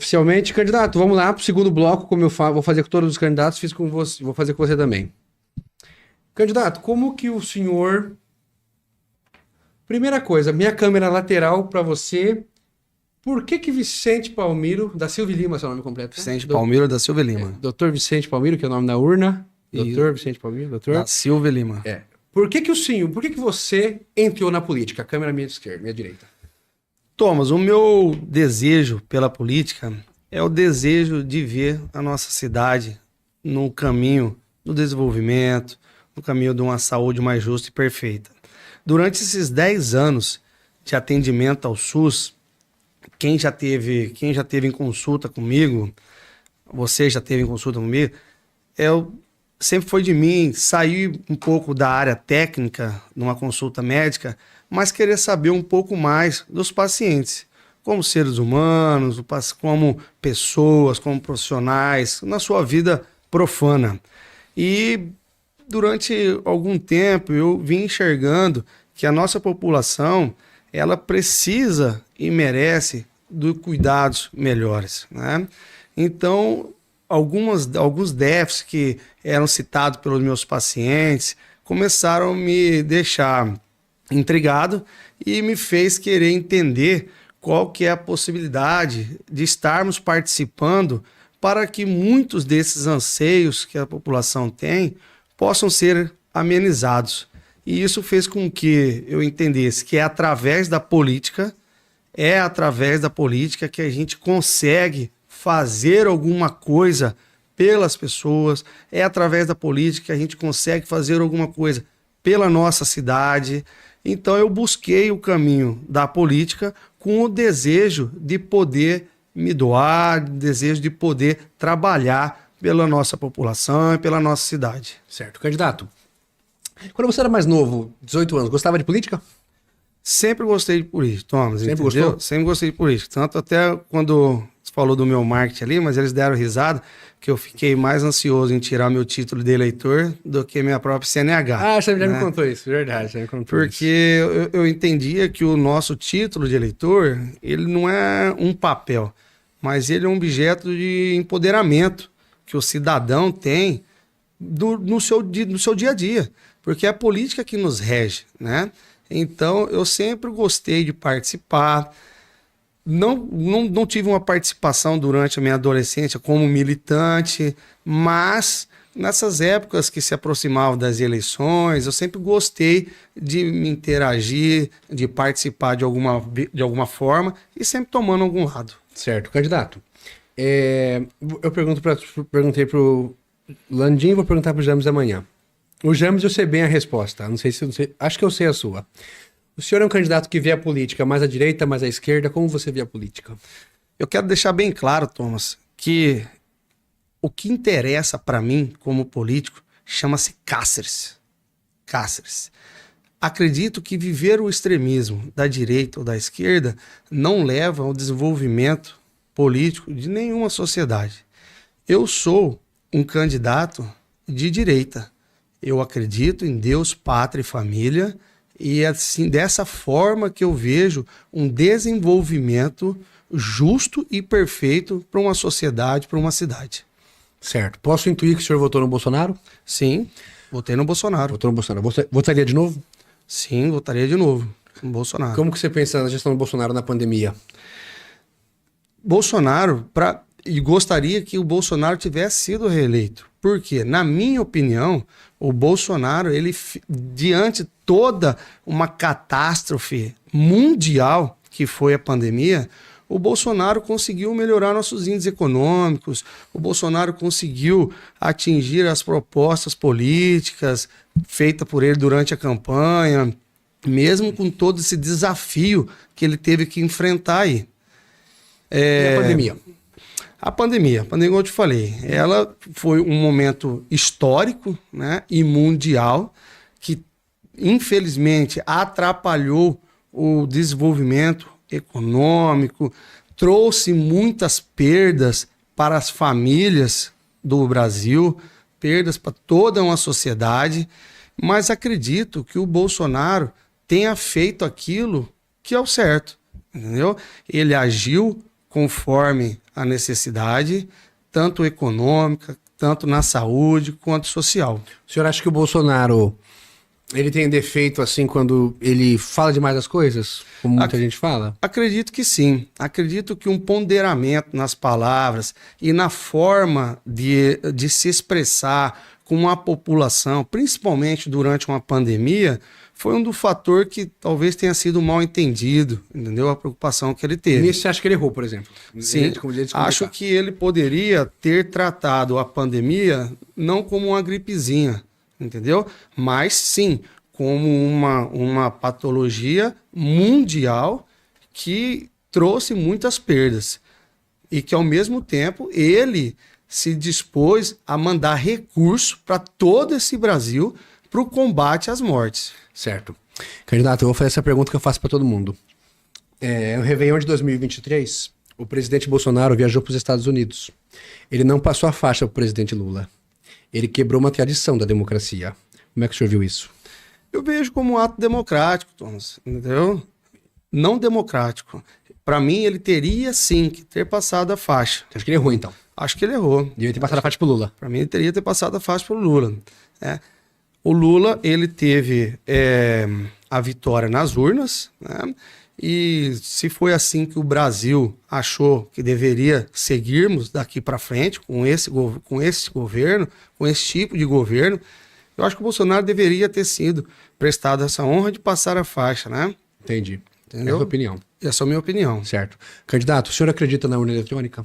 Oficialmente, candidato, vamos lá para o segundo bloco, como eu vou fazer com todos os candidatos, fiz com você, vou fazer com você também. Candidato, como que o senhor... Primeira coisa, minha câmera lateral para você. Por que Vicente Palmiro, da Silva e Lima, seu nome completo? Vicente Palmiro da Silva e Lima. Doutor Vicente Palmiro, que é o nome da urna. Doutor Vicente Palmiro, doutor. Da Silva e Lima. Por que você entrou na política? A câmera minha esquerda, minha direita. Thomas, o meu desejo pela política é o desejo de ver a nossa cidade no caminho do desenvolvimento, no caminho de uma saúde mais justa e perfeita. Durante esses 10 anos de atendimento ao SUS, quem já teve em consulta comigo, você já teve em consulta comigo, sempre foi de mim sair um pouco da área técnica numa consulta médica, mas querer saber um pouco mais dos pacientes, como seres humanos, como pessoas, como profissionais, na sua vida profana. E durante algum tempo eu vim enxergando que a nossa população ela precisa e merece de cuidados melhores, né? Então, alguns déficits que eram citados pelos meus pacientes começaram a me deixar intrigado e me fez querer entender qual que é a possibilidade de estarmos participando para que muitos desses anseios que a população tem possam ser amenizados. E isso fez com que eu entendesse que é através da política que a gente consegue fazer alguma coisa pelas pessoas, é através da política que a gente consegue fazer alguma coisa pela nossa cidade. Então eu busquei o caminho da política com o desejo de poder me doar, desejo de poder trabalhar pela nossa população e pela nossa cidade. Certo. Candidato, quando você era mais novo, 18 anos, gostava de política? Sempre gostei de política, Thomas. Sempre entendeu? gostou? Sempre gostei de política. Tanto até quando você falou do meu marketing ali, mas eles deram risada, que eu fiquei mais ansioso em tirar meu título de eleitor do que minha própria CNH. Ah, você já me contou isso, verdade. Já me contou Porque eu entendia que o nosso título de eleitor, ele não é um papel, mas ele é um objeto de empoderamento que o cidadão tem no seu dia a dia, porque é a política que nos rege, né? Então, eu sempre gostei de participar. Não tive uma participação durante a minha adolescência como militante, mas nessas épocas que se aproximavam das eleições, eu sempre gostei de me interagir, de participar de alguma forma e sempre tomando algum lado. Certo. Candidato, eu perguntei para o Landim e vou perguntar para o James amanhã. O James eu sei bem a resposta, não sei, acho que eu sei a sua. O senhor é um candidato que vê a política mais à direita, mais à esquerda, como você vê a política? Eu quero deixar bem claro, Thomas, que o que interessa para mim como político chama-se Cáceres. Cáceres. Acredito que viver o extremismo da direita ou da esquerda não leva ao desenvolvimento político de nenhuma sociedade. Eu sou um candidato de direita. Eu acredito em Deus, pátria e família, e assim, dessa forma que eu vejo um desenvolvimento justo e perfeito para uma sociedade, para uma cidade. Certo. Posso intuir que o senhor votou no Bolsonaro? Sim, votei no Bolsonaro. Votou no Bolsonaro. Votaria de novo? Sim, votaria de novo no Bolsonaro. Como que você pensa na gestão do Bolsonaro na pandemia? E gostaria que o Bolsonaro tivesse sido reeleito. Porque, na minha opinião, o Bolsonaro, diante de toda uma catástrofe mundial que foi a pandemia, o Bolsonaro conseguiu melhorar nossos índices econômicos, o Bolsonaro conseguiu atingir as propostas políticas feitas por ele durante a campanha, mesmo com todo esse desafio que ele teve que enfrentar aí. E a pandemia? A pandemia, como eu te falei, ela foi um momento histórico, né, e mundial que, infelizmente, atrapalhou o desenvolvimento econômico, trouxe muitas perdas para as famílias do Brasil, perdas para toda uma sociedade, mas acredito que o Bolsonaro tenha feito aquilo que é o certo, entendeu? Ele agiu conforme a necessidade, tanto econômica, tanto na saúde, quanto social. O senhor acha que o Bolsonaro, ele tem defeito assim quando ele fala demais as coisas? Como muita gente fala? Acredito que sim. Acredito que um ponderamento nas palavras e na forma de se expressar com a população, principalmente durante uma pandemia, foi um do fator que talvez tenha sido mal entendido, entendeu? A preocupação que ele teve. Nisso você acha que ele errou, por exemplo? Sim, acho que ele poderia ter tratado a pandemia não como uma gripezinha, entendeu? Mas sim, como uma patologia mundial que trouxe muitas perdas. E que, ao mesmo tempo, ele se dispôs a mandar recurso para todo esse Brasil para o combate às mortes. Certo. Candidato, eu vou fazer essa pergunta que eu faço para todo mundo. No Réveillon de 2023, o presidente Bolsonaro viajou para os Estados Unidos. Ele não passou a faixa para o presidente Lula. Ele quebrou uma tradição da democracia. Como é que o senhor viu isso? Eu vejo como um ato democrático, Thomas, entendeu? Não democrático. Para mim, ele teria sim que ter passado a faixa. Acho que ele errou, então. Acho que ele errou. Devia ter passado a faixa para o Lula. Para mim, ele teria ter passado a faixa para o Lula. O Lula, ele teve a vitória nas urnas, né? E se foi assim que o Brasil achou que deveria seguirmos daqui para frente com esse governo, com esse tipo de governo, eu acho que o Bolsonaro deveria ter sido prestado essa honra de passar a faixa, né? Entendi. Entendeu? É a sua opinião. Essa é a minha opinião. Certo. Candidato, o senhor acredita na urna eletrônica?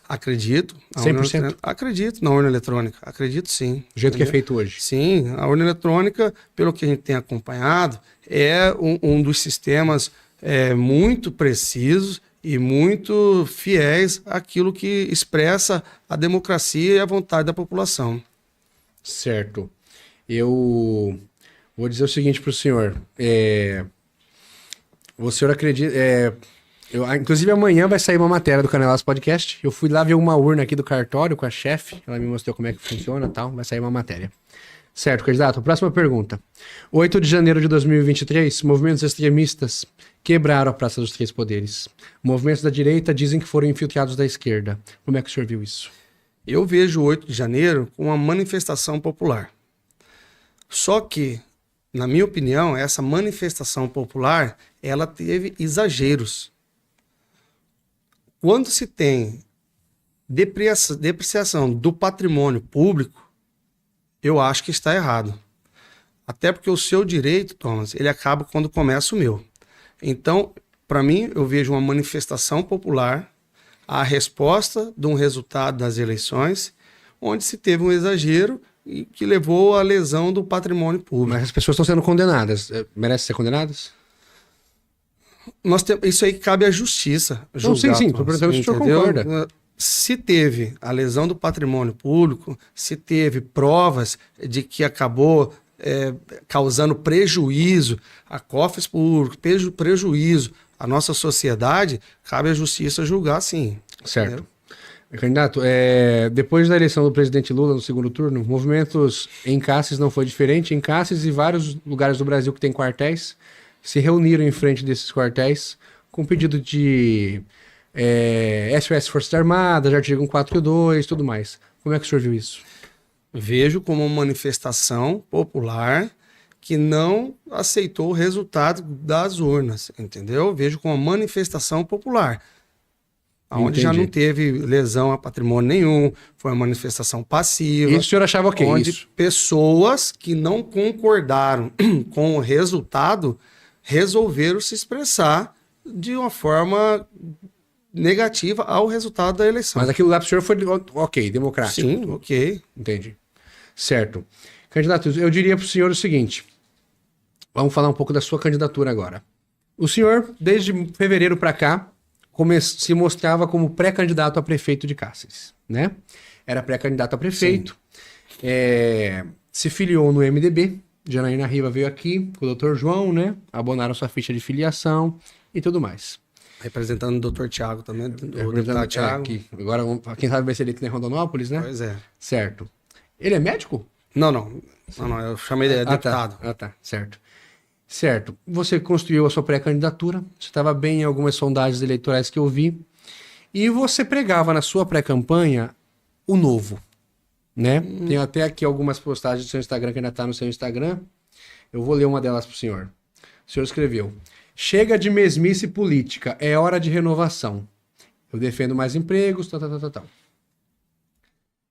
Acredito. 100%? Acredito na urna eletrônica. Acredito sim. Do jeito que é feito hoje? Sim. A urna eletrônica, pelo que a gente tem acompanhado, é um dos sistemas muito precisos e muito fiéis àquilo que expressa a democracia e a vontade da população. Certo. Eu vou dizer o seguinte para o senhor. O senhor acredita... inclusive amanhã vai sair uma matéria do Canelaço Podcast. Eu fui lá ver uma urna aqui do cartório com a chefe. Ela me mostrou como é que funciona e tal. Vai sair uma matéria. Certo, candidato. Próxima pergunta. 8 de janeiro de 2023, movimentos extremistas quebraram a Praça dos Três Poderes. Movimentos da direita dizem que foram infiltrados da esquerda. Como é que o senhor viu isso? Eu vejo o 8 de janeiro como uma manifestação popular. Só que, na minha opinião, essa manifestação popular, ela teve exageros. Quando se tem depreciação do patrimônio público, eu acho que está errado. Até porque o seu direito, Thomas, ele acaba quando começa o meu. Então, para mim, eu vejo uma manifestação popular, a resposta de um resultado das eleições, onde se teve um exagero e que levou à lesão do patrimônio público. Mas as pessoas estão sendo condenadas. Merecem ser condenadas? Isso aí cabe à justiça. Não, sim. Estou perguntando se o senhor concorda. Se teve a lesão do patrimônio público, se teve provas de que acabou causando prejuízo a cofres públicos, prejuízo à nossa sociedade, cabe à justiça julgar, sim. Certo. Entendeu? Candidato, depois da eleição do presidente Lula no segundo turno, movimentos em Cassis não foi diferente. Em Cassis e vários lugares do Brasil que tem quartéis se reuniram em frente desses quartéis com pedido de SOS Forças Armadas, artigo 142 e tudo mais. Como é que o senhor viu isso? Vejo como uma manifestação popular que não aceitou o resultado das urnas, entendeu? Vejo como uma manifestação popular, onde já não teve lesão a patrimônio nenhum, foi uma manifestação passiva. Isso o senhor achava ok? Onde isso? Pessoas que não concordaram com o resultado resolveram se expressar de uma forma negativa ao resultado da eleição. Mas aquilo lá para o senhor foi ok, democrático? Sim, ok. Entendi. Certo. Candidato, eu diria para o senhor o seguinte. Vamos falar um pouco da sua candidatura agora. O senhor, desde fevereiro para cá, se mostrava como pré-candidato a prefeito de Cassis, né? Era pré-candidato a prefeito. Se filiou no MDB. Janaína Riva veio aqui com o Dr. João, né? Abonaram sua ficha de filiação e tudo mais. Representando o Dr. Tiago também, o deputado Tiago. Agora, quem sabe vai ser eleito em Rondonópolis, né? Pois é. Certo. Ele é médico? Não, eu chamei de deputado. Tá, certo. Certo. Você construiu a sua pré-candidatura, você estava bem em algumas sondagens eleitorais que eu vi, E você pregava na sua pré-campanha o novo, né? Tem até aqui algumas postagens do seu Instagram que ainda tá no seu Instagram. Eu vou ler uma delas pro senhor. O senhor escreveu: chega de mesmice política, é hora de renovação. Eu defendo mais empregos, tal.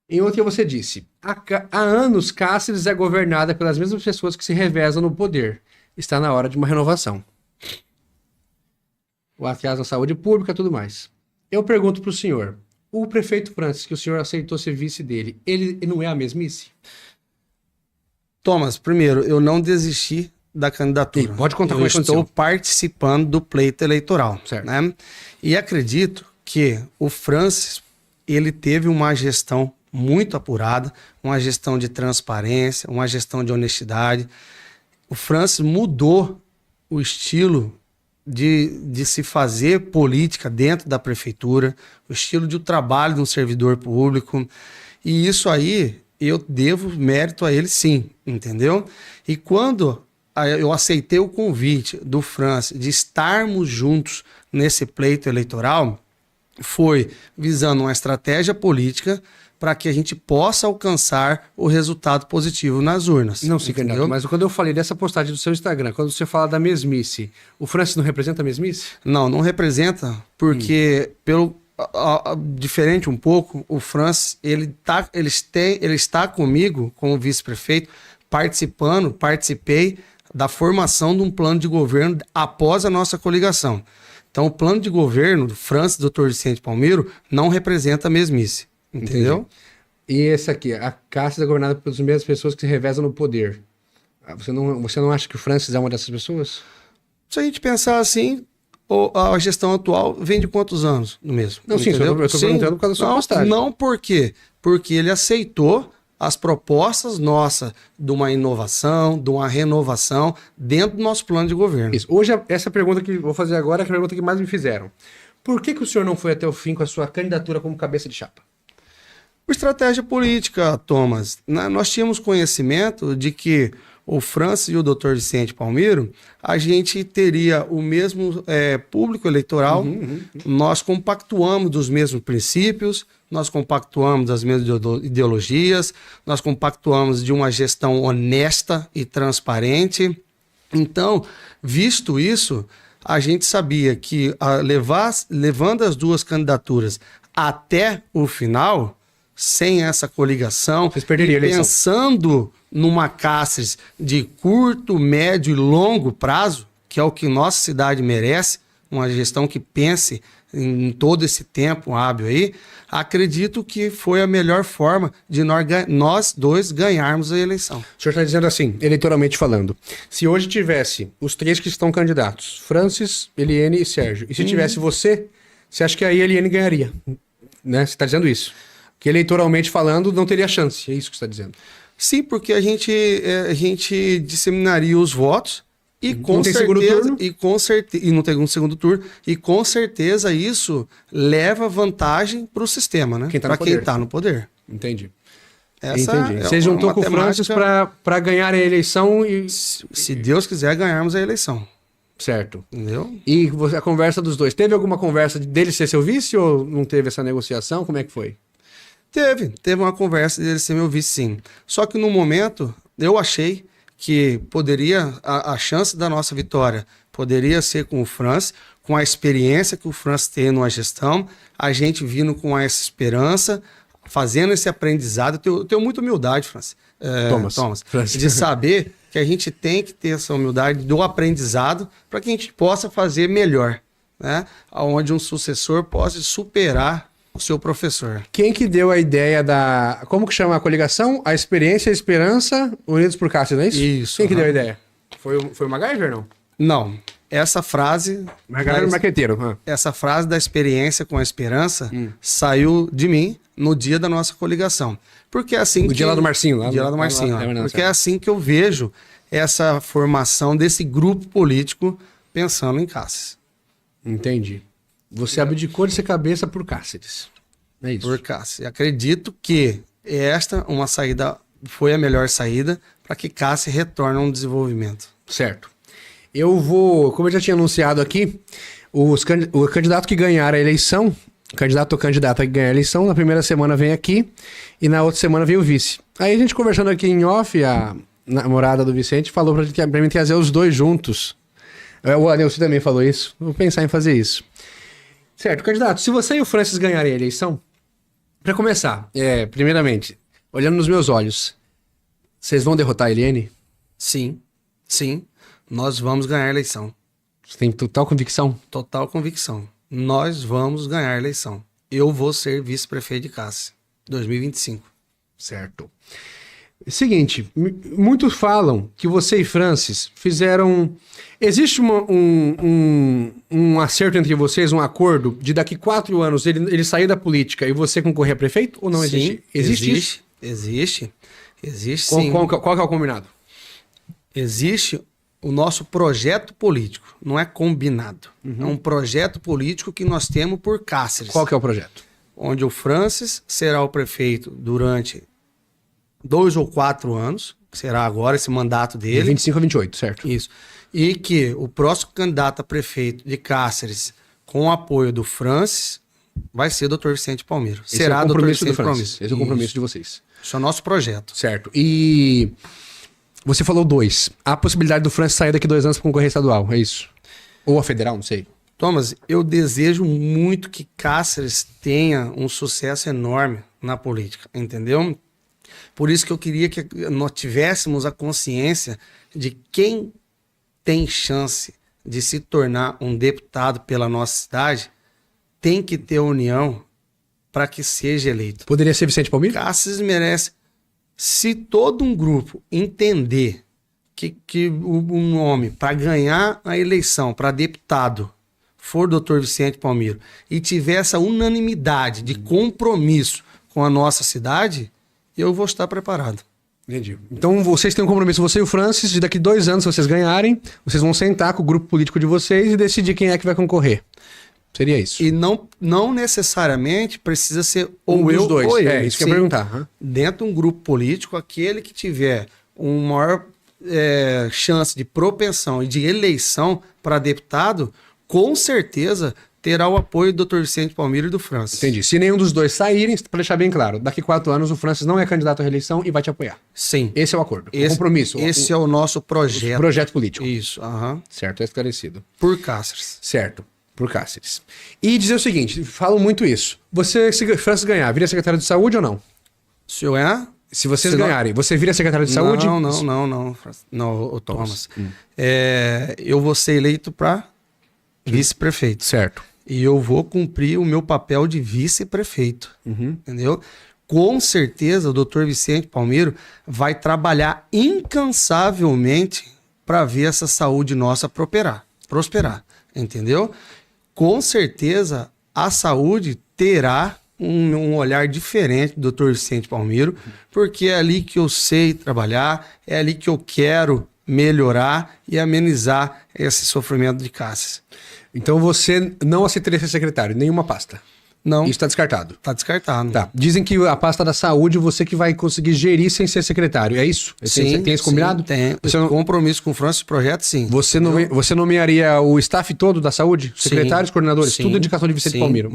Em outra você disse: há anos Cáceres é governada pelas mesmas pessoas que se revezam no poder. Está na hora de uma renovação. O atraso na saúde pública, tudo mais. Eu pergunto pro senhor, o prefeito Francis, que o senhor aceitou ser vice dele, ele não é a mesmice? Thomas, primeiro, eu não desisti da candidatura. Pode contar como eu estou participando do pleito eleitoral. Certo. Né? E acredito que o Francis, ele teve uma gestão muito apurada, uma gestão de transparência, uma gestão de honestidade. O Francis mudou o estilo de se fazer política dentro da prefeitura, o estilo de trabalho de um servidor público. E isso aí eu devo mérito a ele sim, entendeu? E quando eu aceitei o convite do Francis de estarmos juntos nesse pleito eleitoral, foi visando uma estratégia política para que a gente possa alcançar o resultado positivo nas urnas. Não, sim, candidato, mas quando eu falei dessa postagem do seu Instagram, quando você fala da mesmice, o Francis não representa a mesmice? Não representa, porque diferente um pouco, o Francis, ele está comigo como vice-prefeito, participei da formação de um plano de governo após a nossa coligação. Então, o plano de governo do Francis, Dr. Vicente Palmeiro, não representa a mesmice. Entendeu? Entendi. E esse aqui, a Cáceres é governada pelas mesmas pessoas que se revezam no poder. Você não acha que o Francis é uma dessas pessoas? Se a gente pensar assim, a gestão atual vem de quantos anos no mesmo? Não, sim, eu estou perguntando por causa da sua postagem. Não por quê? Porque ele aceitou as propostas nossas de uma inovação, de uma renovação dentro do nosso plano de governo. Isso. Hoje, essa pergunta que eu vou fazer agora é a pergunta que mais me fizeram. Por que o senhor não foi até o fim com a sua candidatura como cabeça de chapa? Por estratégia política, Thomas. Nós tínhamos conhecimento de que o Francis e o Dr. Vicente Palmeiro, a gente teria o mesmo público eleitoral, nós compactuamos dos mesmos princípios, nós compactuamos das mesmas ideologias, nós compactuamos de uma gestão honesta e transparente. Então, visto isso, a gente sabia que levando as duas candidaturas até o final, sem essa coligação, pensando numa Cáceres de curto, médio e longo prazo, que é o que nossa cidade merece, uma gestão que pense em todo esse tempo hábil aí, acredito que foi a melhor forma de nós dois ganharmos a eleição. O senhor está dizendo assim, eleitoralmente falando, se hoje tivesse os três que estão candidatos, Francis, Eliane e Sérgio, e se tivesse você acha que aí a Eliane ganharia? Né? Você está dizendo isso? Que eleitoralmente falando não teria chance, é isso que você está dizendo? Sim, porque a gente disseminaria os votos e com certeza isso leva vantagem para o sistema, né? Para quem está no poder. Entendi. Entendi. Você juntou com o Francis para ganhar a eleição e... Se Deus quiser, ganharmos a eleição. Certo. Entendeu? E a conversa dos dois, teve alguma conversa dele ser seu vice ou não teve essa negociação? Como é que foi? Teve uma conversa dele ser meu vice, sim. Só que no momento, eu achei que poderia, a chance da nossa vitória poderia ser com o Francis, com a experiência que o Francis tem numa gestão, a gente vindo com essa esperança, fazendo esse aprendizado. Eu tenho muita humildade, Francis. Thomas, de saber que a gente tem que ter essa humildade do aprendizado para que a gente possa fazer melhor, né? Onde um sucessor possa superar o seu professor. Quem que deu a ideia da... Como que chama a coligação? A Experiência e a Esperança Unidos por Cáceres, não é isso? Isso. Quem que deu a ideia? Foi o MacGyver, não? Não. Essa frase... MacGyver marqueteiro. Essa frase da experiência com a esperança saiu de mim no dia da nossa coligação. Porque é assim dia lá do Marcinho. Dia lá do Marcinho. Porque é assim que eu vejo essa formação desse grupo político pensando em Cáceres. Entendi. Você abdicou de ser cabeça por Cáceres. É isso. Por Cáceres. Acredito que esta foi a melhor saída para que Cáceres retorne a um desenvolvimento. Certo. Eu vou, como eu já tinha anunciado aqui, o candidato que ganhar a eleição candidato ou candidata que ganha a eleição, na primeira semana vem aqui e na outra semana vem o vice. Aí a gente conversando aqui em off, a namorada do Vicente falou pra mim trazer os dois juntos. O Anelcio também falou isso. Vou pensar em fazer isso. Certo, candidato, se você e o Francis ganharem a eleição, pra começar, primeiramente, olhando nos meus olhos, vocês vão derrotar a Eliane? Sim, sim, nós vamos ganhar a eleição. Você tem total convicção? Total convicção. Nós vamos ganhar a eleição. Eu vou ser vice-prefeito de Cáceres, 2025. Certo. Seguinte, muitos falam que você e Francis fizeram... Existe um acerto entre vocês, um acordo de daqui 4 anos ele sair da política e você concorrer a prefeito? Ou não Sim, existe? Existe isso? Existe Qual sim. que é o combinado? Existe o nosso projeto político, não é combinado. É um projeto político que nós temos por Cáceres. Qual que é o projeto? Onde o Francis será o prefeito durante 2 ou 4 anos, que será agora esse mandato De dele. 25 a 28, certo? Isso. E que o próximo candidato a prefeito de Cáceres, com o apoio do Francis, vai ser o Dr. Vicente Palmeiro. Esse Será é o Dr. compromisso do Vicente Francis. Palmeiro. Esse é o compromisso Isso. de vocês. Isso é o nosso projeto. Certo. E você falou 2. Há a possibilidade do Francis sair daqui 2 anos para concorrer estadual, é isso? Ou a federal, não sei. Thomas, eu desejo muito que Cáceres tenha um sucesso enorme na política, entendeu? Por isso que eu queria que nós tivéssemos a consciência de quem tem chance de se tornar um deputado pela nossa cidade, tem que ter união para que seja eleito. Poderia ser Vicente Palmeiro? Cáceres merece. Se todo um grupo entender que o nome para ganhar a eleição para deputado for Dr. Vicente Palmeiro e tiver essa unanimidade de compromisso com a nossa cidade, eu vou estar preparado. Entendi. Então vocês têm um compromisso, você e o Francis, de daqui 2 anos, se vocês ganharem, vocês vão sentar com o grupo político de vocês e decidir quem é que vai concorrer. Seria isso. E não necessariamente precisa ser ou dos eu dois. ou ele. É, isso que eu ia perguntar. Hã? Dentro de um grupo político, aquele que tiver uma maior chance de propensão e de eleição para deputado, com certeza terá o apoio do Dr. Vicente Palmeiro e do Francis. Entendi. Se nenhum dos dois saírem, para deixar bem claro, daqui 4 anos o Francis não é candidato à reeleição e vai te apoiar. Sim. Esse é o acordo. O compromisso. Esse é o nosso projeto. Projeto político. Isso, aham. Certo, é esclarecido. Por Cáceres. Certo, por Cáceres. E dizer o seguinte, falam muito isso. Você, se Francis ganhar, vira secretário de saúde ou não? O senhor é? Se vocês ganharem, você vira secretário de saúde? Não, ô Thomas. Eu vou ser eleito para vice-prefeito. Certo. E eu vou cumprir o meu papel de vice-prefeito. Entendeu? Com certeza o Dr. Vicente Palmeiro vai trabalhar incansavelmente para ver essa saúde nossa prosperar. Entendeu? Com certeza a saúde terá um olhar diferente do Dr. Vicente Palmeiro, porque é ali que eu sei trabalhar, é ali que eu quero melhorar e amenizar esse sofrimento de Cáceres. Então você não aceitaria ser secretário, nenhuma pasta. Não. Isso está descartado. Tá descartado. Tá. Dizem que a pasta da saúde você que vai conseguir gerir sem ser secretário. É isso? Sim, tem esse combinado? Sim, tem. Você não... Compromisso com o Francis Projeto, sim. Você nomearia o staff todo da saúde? Secretários, coordenadores? Sim, tudo indicação de Vicente Palmeiro.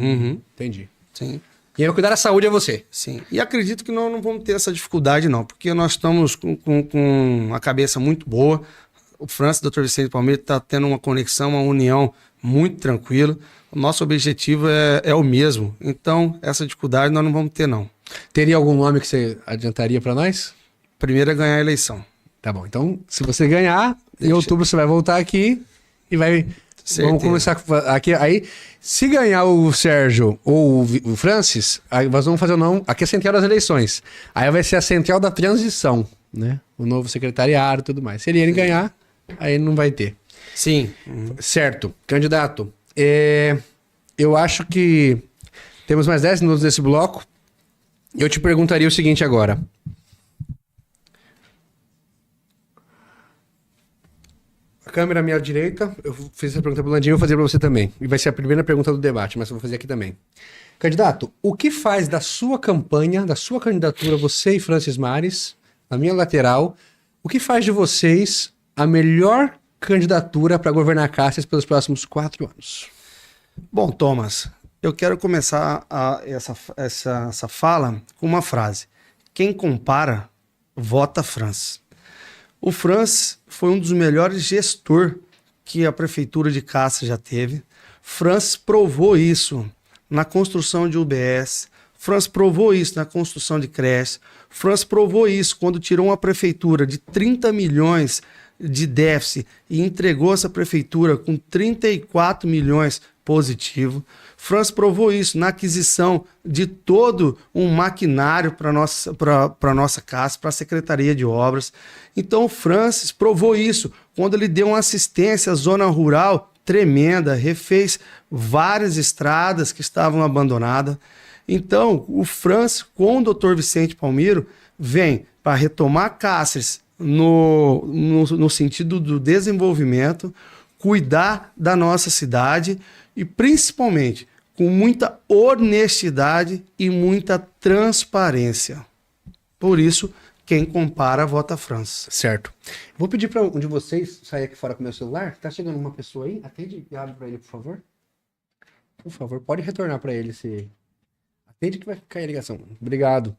Entendi. Sim. Quem vai cuidar da saúde é você. Sim. E acredito que nós não vamos ter essa dificuldade, não, porque nós estamos com a cabeça muito boa. O Francis e o Dr. Vicente Palmeiro está tendo uma conexão, uma união muito tranquila. O nosso objetivo é o mesmo. Então, essa dificuldade nós não vamos ter, não. Teria algum nome que você adiantaria para nós? Primeiro é ganhar a eleição. Tá bom. Então, se você ganhar, em outubro você vai voltar aqui e vai... Certeza. Vamos começar aqui. Aí, se ganhar o Sérgio ou o Francis, aí nós vamos fazer o não. Aqui é a central das eleições. Aí vai ser a central da transição, né? O novo secretariado e tudo mais. Se ele ganhar, aí não vai ter. Sim. Certo. Candidato, eu acho que temos mais 10 minutos desse bloco. Eu te perguntaria o seguinte agora. A câmera à minha direita, eu fiz essa pergunta pro Landinho, eu vou fazer para você também. E vai ser a primeira pergunta do debate, mas eu vou fazer aqui também. Candidato, o que faz da sua campanha, da sua candidatura, você e Francis Mares, na minha lateral, o que faz de vocês a melhor candidatura para governar Cáceres pelos próximos 4 anos? Bom, Thomas, Eu quero começar essa fala com uma frase. Quem compara, vota Franz. O Franz foi um dos melhores gestores que a prefeitura de Cáceres já teve. Franz provou isso na construção de UBS. Franz provou isso na construção de creche. Franz provou isso quando tirou uma prefeitura de 30 milhões de déficit e entregou essa prefeitura com 34 milhões positivo. Franz provou isso na aquisição de todo um maquinário para nossa casa, para a Secretaria de Obras. Então, o Franz provou isso quando ele deu uma assistência à zona rural tremenda, refez várias estradas que estavam abandonadas. Então, o Franz, com o Dr. Vicente Palmiro, vem para retomar Cáceres no sentido do desenvolvimento, cuidar da nossa cidade e, principalmente, com muita honestidade e muita transparência. Por isso, quem compara, vota Franz. Certo. Vou pedir para um de vocês sair aqui fora com o meu celular. Tá chegando uma pessoa aí. Atende e abre para ele, por favor. Por favor, pode retornar para ele se... Atende que vai cair a ligação. Obrigado.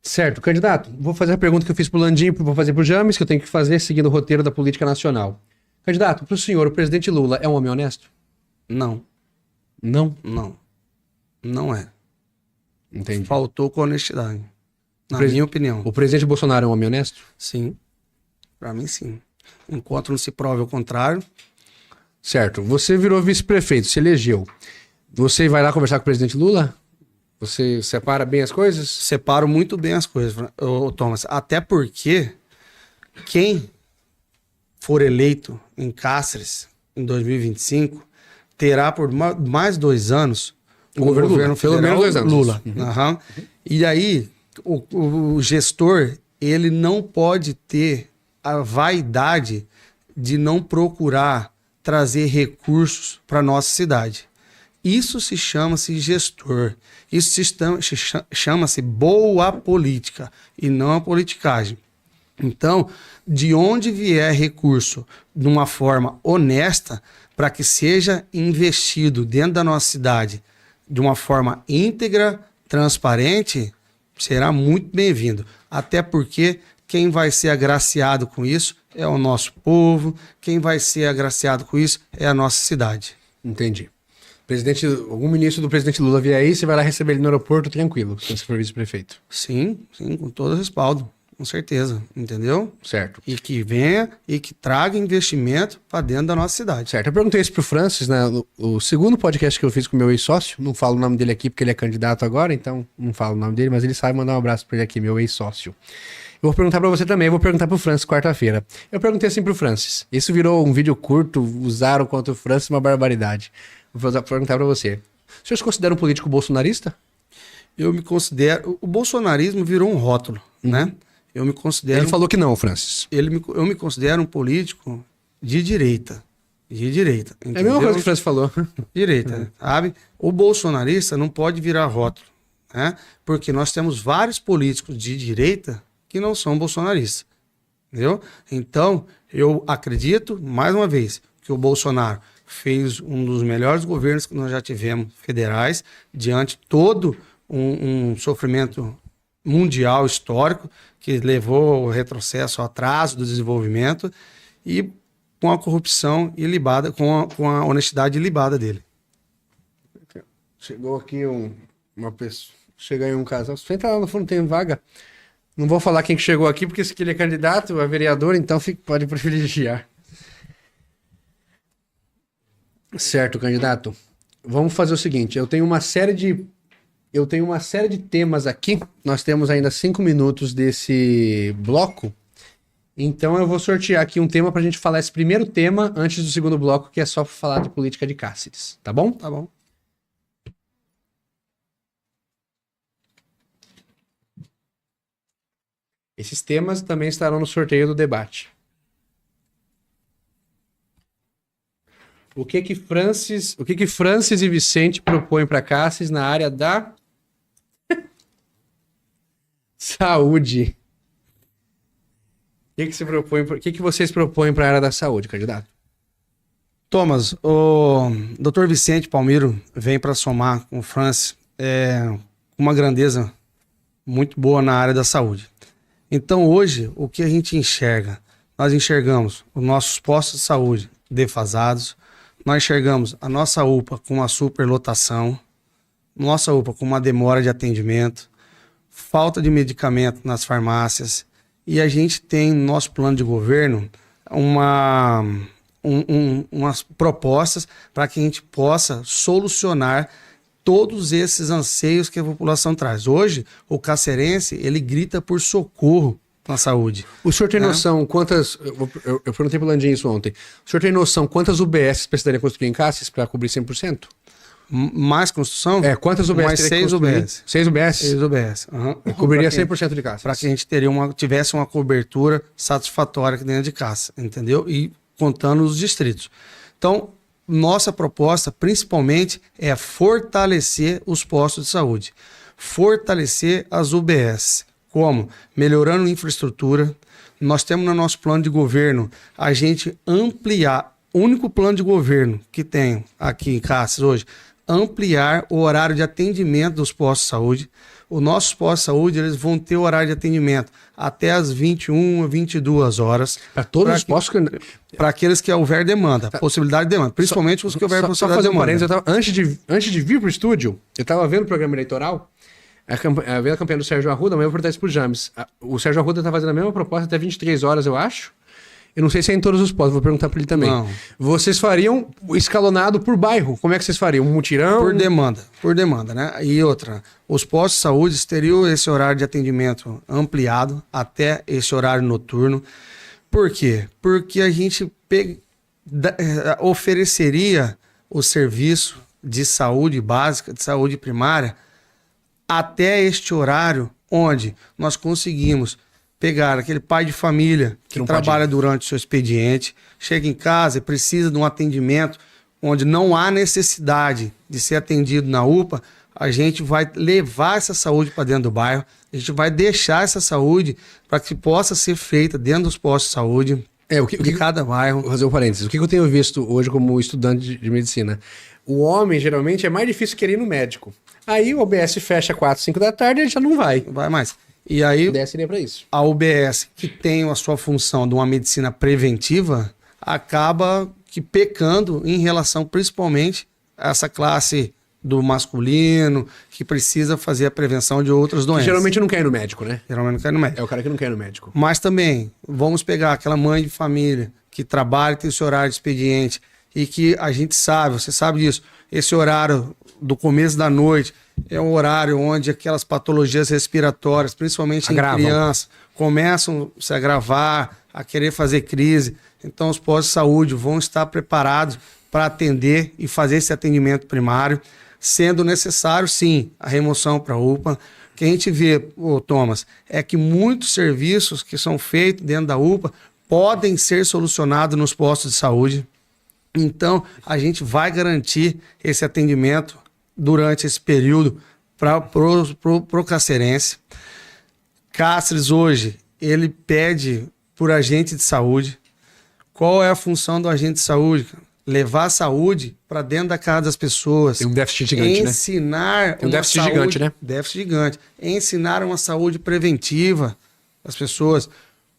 Certo, candidato. Vou fazer a pergunta que eu fiz pro Landim, vou fazer pro James, que eu tenho que fazer seguindo o roteiro da política nacional. Candidato, pro senhor, o presidente Lula é um homem honesto? Não. Não? Não. Não é. Entendi. Faltou com honestidade. Na minha opinião. O presidente Bolsonaro é um homem honesto? Sim. Pra mim, sim. Enquanto não se prove o contrário. Certo. Você virou vice-prefeito, se elegeu. Você vai lá conversar com o presidente Lula? Você separa bem as coisas? Separo muito bem as coisas, Thomas. Até porque quem for eleito em Cáceres em 2025 terá por mais 2 anos o governo pelo menos 2 anos. Lula. Uhum. E aí o gestor ele não pode ter a vaidade de não procurar trazer recursos para nossa cidade. Isso se chama-se gestor. Isso chama-se boa política e não a politicagem. Então, de onde vier recurso de uma forma honesta para que seja investido dentro da nossa cidade de uma forma íntegra, transparente, será muito bem-vindo. Até porque quem vai ser agraciado com isso é o nosso povo, quem vai ser agraciado com isso é a nossa cidade. Entendi. Algum ministro do presidente Lula vier aí, você vai lá receber ele no aeroporto tranquilo, se você for vice-prefeito. Sim, com todo respaldo, com certeza, entendeu? Certo. E que venha e que traga investimento para dentro da nossa cidade. Certo, eu perguntei isso pro Francis, né, o segundo podcast que eu fiz com o meu ex-sócio, não falo o nome dele aqui porque ele é candidato agora, então não falo o nome dele, mas ele sabe mandar um abraço pra ele aqui, meu ex-sócio. Eu vou perguntar pra você também, eu vou perguntar pro Francis quarta-feira. Eu perguntei assim pro Francis, isso virou um vídeo curto, usaram contra o Francis uma barbaridade. Vou perguntar pra você. O senhor se considera um político bolsonarista? Eu me considero... O bolsonarismo virou um rótulo, né? Eu me considero... Ele falou que não, Francis. Eu me considero um político de direita. De direita. Entendeu? É a mesma coisa que o Francis falou. Direita, sabe? O bolsonarista não pode virar rótulo, né? Porque nós temos vários políticos de direita que não são bolsonaristas. Entendeu? Então, eu acredito, mais uma vez, que o Bolsonaro fez um dos melhores governos que nós já tivemos federais, diante de todo um sofrimento mundial histórico que levou ao retrocesso, ao atraso do desenvolvimento e com a corrupção ilibada, com a honestidade ilibada dele. Chegou aqui uma pessoa, chega aí um casal, senta lá no fundo, tem vaga. Não vou falar quem que chegou aqui, porque se ele é candidato a vereador, então pode privilegiar. Certo, candidato. Vamos fazer o seguinte, eu tenho uma série de temas aqui. Nós temos ainda 5 minutos desse bloco. Então eu vou sortear aqui um tema pra gente falar esse primeiro tema antes do segundo bloco, que é só falar de política de Cáceres. Tá bom? Tá bom. Esses temas também estarão no sorteio do debate. O que que Francis e Vicente propõem para Cáceres na área da saúde? O que que vocês propõem para a área da saúde, candidato? Thomas, o Dr. Vicente Palmiro vem para somar com o Francis uma grandeza muito boa na área da saúde. Então hoje, o que a gente enxerga? Nós enxergamos os nossos postos de saúde defasados, nós enxergamos a nossa UPA com uma superlotação, nossa UPA com uma demora de atendimento, falta de medicamento nas farmácias, e a gente tem no nosso plano de governo umas propostas para que a gente possa solucionar todos esses anseios que a população traz. Hoje, o cacerense, ele grita por socorro na saúde. O senhor tem noção quantas... Eu perguntei pro Landim isso ontem. O senhor tem noção quantas UBS precisaria construir em Cáceres para cobrir 100%? Mais construção? Quantas UBS mais teria 6 UBS. 6 UBS? 6 UBS. Uhum. Cobriria 100% de Cáceres. Para que a gente tivesse uma cobertura satisfatória aqui dentro de Cáceres, entendeu? E contando os distritos. Então, nossa proposta, principalmente, é fortalecer os postos de saúde. Fortalecer as UBS. Como? Melhorando a infraestrutura. Nós temos no nosso plano de governo a gente ampliar, o único plano de governo que tem aqui em Cáceres hoje, ampliar o horário de atendimento dos postos de saúde. Os nossos postos de saúde, eles vão ter o horário de atendimento até as 21, 22 horas. Para todos os postos? Para aqueles que houver demanda, possibilidade de demanda. Principalmente os que houver possibilidade de demanda. Antes de vir para o estúdio, eu estava vendo o programa eleitoral, vendo a campanha do Sérgio Arruda, mas eu vou perguntar isso para o James. O Sérgio Arruda está fazendo a mesma proposta até 23 horas, eu acho. Eu não sei se é em todos os postos, vou perguntar para ele também. Não. Vocês fariam escalonado por bairro? Como é que vocês fariam? Um mutirão? Por demanda, né? E outra, os postos de saúde teriam esse horário de atendimento ampliado até esse horário noturno. Por quê? Porque a gente ofereceria o serviço de saúde básica, de saúde primária, até este horário onde nós conseguimos pegar aquele pai de família que trabalha durante o seu expediente, chega em casa e precisa de um atendimento onde não há necessidade de ser atendido na UPA, a gente vai levar essa saúde para dentro do bairro, a gente vai deixar essa saúde para que possa ser feita dentro dos postos de saúde de cada bairro. Vou fazer um parênteses. O que eu tenho visto hoje como estudante de medicina? O homem, geralmente, é mais difícil querer ir no médico. Aí o OBS fecha 4, 5 da tarde e ele já não vai. Não vai mais. E aí, para isso. a UBS, que tem a sua função de uma medicina preventiva, acaba que pecando em relação principalmente a essa classe do masculino, que precisa fazer a prevenção de outras doenças. Que geralmente não quer ir no médico, né? Geralmente não quer ir no médico. É o cara que não quer ir no médico. Mas também, vamos pegar aquela mãe de família que trabalha e tem esse horário de expediente e que a gente sabe, você sabe disso, esse horário do começo da noite é um horário onde aquelas patologias respiratórias, principalmente em crianças, começam a se agravar, a querer fazer crise. Então os postos de saúde vão estar preparados para atender e fazer esse atendimento primário, sendo necessário, sim, a remoção para a UPA. O que a gente vê, Thomas, é que muitos serviços que são feitos dentro da UPA podem ser solucionados nos postos de saúde. Então, a gente vai garantir esse atendimento durante esse período para o cacerense. Cáceres hoje, ele pede por agente de saúde. Qual é a função do agente de saúde? Levar a saúde para dentro da casa das pessoas. Tem um déficit gigante, né? Ensinar Tem um déficit gigante, né? Déficit gigante. Ensinar uma saúde preventiva às pessoas.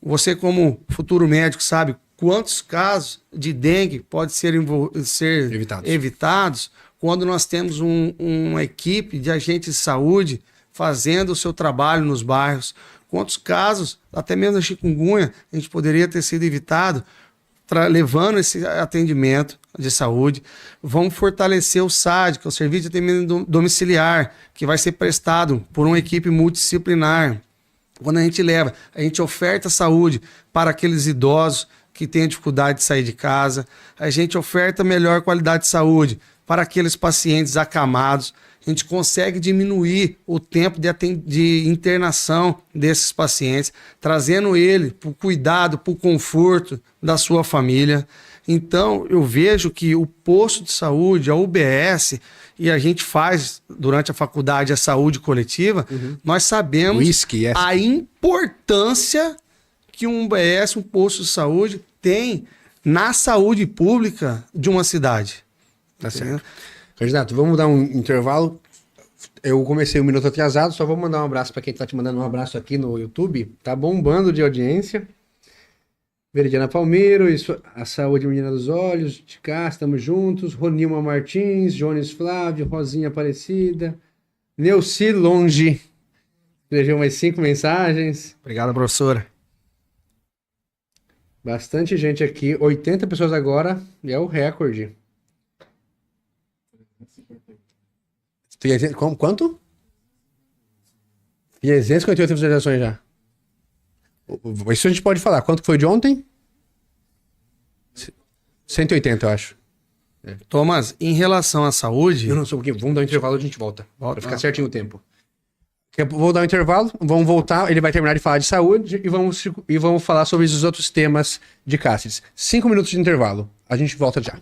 Você, como futuro médico, sabe quantos casos de dengue podem ser evitados quando nós temos uma equipe de agentes de saúde fazendo o seu trabalho nos bairros. Quantos casos, até mesmo a chikungunya, a gente poderia ter sido evitado levando esse atendimento de saúde. Vamos fortalecer o SAD, que é o Serviço de Atendimento Domiciliar, que vai ser prestado por uma equipe multidisciplinar. Quando a gente oferta saúde para aqueles idosos que têm dificuldade de sair de casa, a gente oferta melhor qualidade de saúde para aqueles pacientes acamados, a gente consegue diminuir o tempo de internação desses pacientes, trazendo ele para o cuidado, para o conforto da sua família. Então, eu vejo que o posto de saúde, a UBS, e a gente faz durante a faculdade a saúde coletiva, nós sabemos a importância que um UBS, um posto de saúde, tem na saúde pública de uma cidade. Tá certo. Candidato, vamos dar um intervalo. Eu comecei um minuto atrasado, só vou mandar um abraço para quem tá te mandando um abraço aqui no YouTube. Tá bombando de audiência. Veridiana Palmeiro, a saúde menina dos olhos, de cá, estamos juntos. Ronilma Martins, Jones Flávio, Rosinha Aparecida, Neuci Longe. Escreveu mais 5 mensagens. Obrigado, professora. Bastante gente aqui, 80 pessoas agora, é o recorde. Quanto? 358 visualizações já. Isso a gente pode falar. Quanto foi de ontem? 180, eu acho. Thomas, em relação à saúde... Não, só um pouquinho. Vamos dar um intervalo e a gente volta. Pra ficar certinho o tempo. Vou dar um intervalo, vamos voltar, ele vai terminar de falar de saúde e vamos falar sobre os outros temas de Cáceres. 5 minutos de intervalo. A gente volta já.